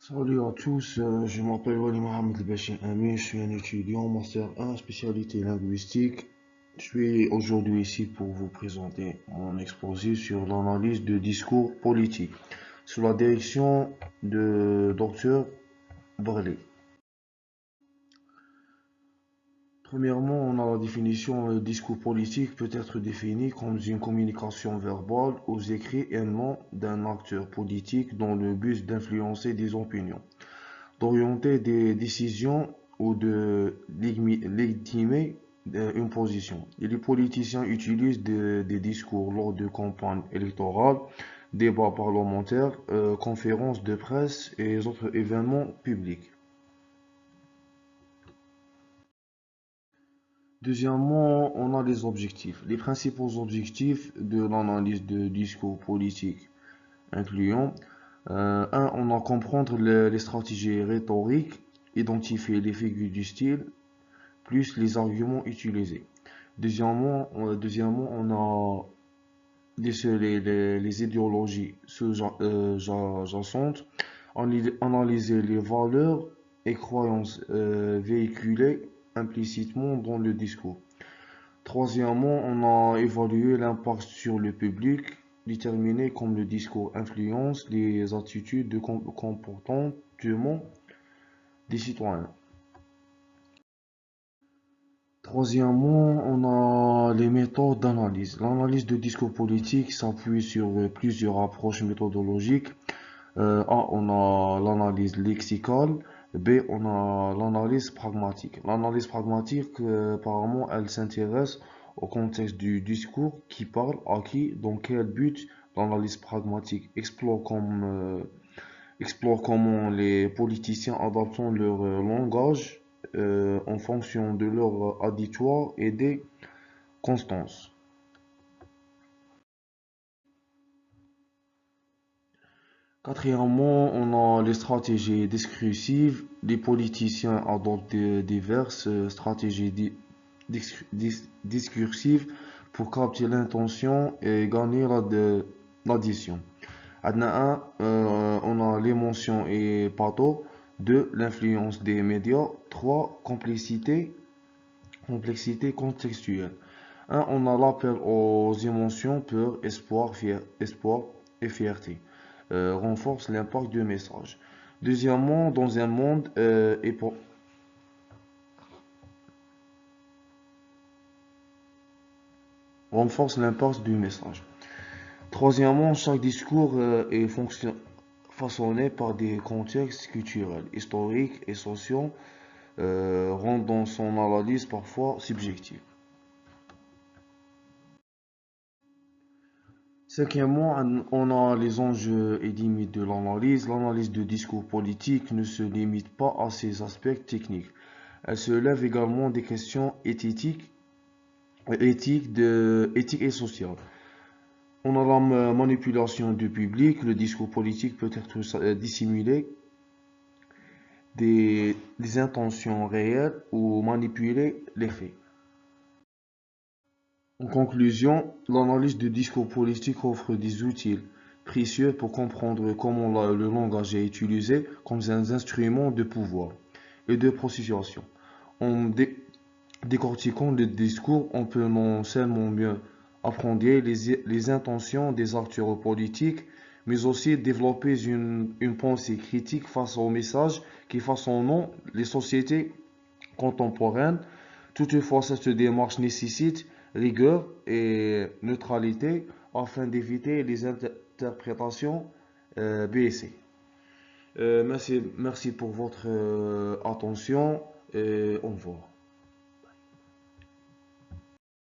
Salut à tous, je m'appelle Wali Mohamed El Bachir Amin, je suis un étudiant Master 1, spécialité linguistique. Je suis aujourd'hui ici pour vous présenter mon exposé sur l'analyse de discours politiques, sous la direction de Dr. Barley. Premièrement, on a la définition, le discours politique peut être défini comme une communication verbale ou écrite émanant d'un acteur politique dans le but d'influencer des opinions, d'orienter des décisions ou de légitimer une position. Et les politiciens utilisent des discours lors de campagnes électorales, débats parlementaires, conférences de presse et autres événements publics. Deuxièmement, on a les objectifs. Les principaux objectifs de l'analyse de discours politiques incluant on a comprendre les stratégies rhétoriques, identifier les figures du style, plus les arguments utilisés. Deuxièmement, on a décelé les idéologies sous-jacentes, analyser les valeurs et croyances véhiculées implicitement dans le discours. Troisièmement, on a évalué l'impact sur le public, déterminé comme le discours influence les attitudes de comportement des citoyens. Troisièmement, on a les méthodes d'analyse. L'analyse de discours politique s'appuie sur plusieurs approches méthodologiques. A, on a l'analyse lexicale. B, on a l'analyse pragmatique. L'analyse pragmatique, apparemment, elle s'intéresse au contexte du discours, qui parle, à qui, dans quel but. L'analyse pragmatique explore comment les politiciens adaptent leur langage en fonction de leur auditoire et des constances. Quatrièmement, on a les stratégies discursives. Les politiciens adoptent diverses stratégies discursives pour capter l'intention et gagner l'addition. On a l'émotion et pathos. 2. L'influence des médias. 3. Complexité contextuelle. On a l'appel aux émotions, peur, espoir et fierté. Renforce l'impact du message. Deuxièmement, dans un monde renforce l'impact du message. Troisièmement, chaque discours est façonné par des contextes culturels, historiques et sociaux, rendant son analyse parfois subjective. Cinquièmement, on a les enjeux et limites de l'analyse. L'analyse de discours politique ne se limite pas à ses aspects techniques. Elle se lève également des questions éthiques et sociales. On a la manipulation du public. Le discours politique peut être dissimulé des intentions réelles ou manipuler les faits. En conclusion, l'analyse du discours politique offre des outils précieux pour comprendre comment le langage est utilisé comme un instrument de pouvoir et de procession. En décortiquant le discours, on peut non seulement mieux apprendre les intentions des acteurs politiques, mais aussi développer une pensée critique face aux messages qui façonnent les sociétés contemporaines. Toutefois, cette démarche nécessite rigueur et neutralité afin d'éviter les interprétations biaisées. Merci pour votre attention et au revoir.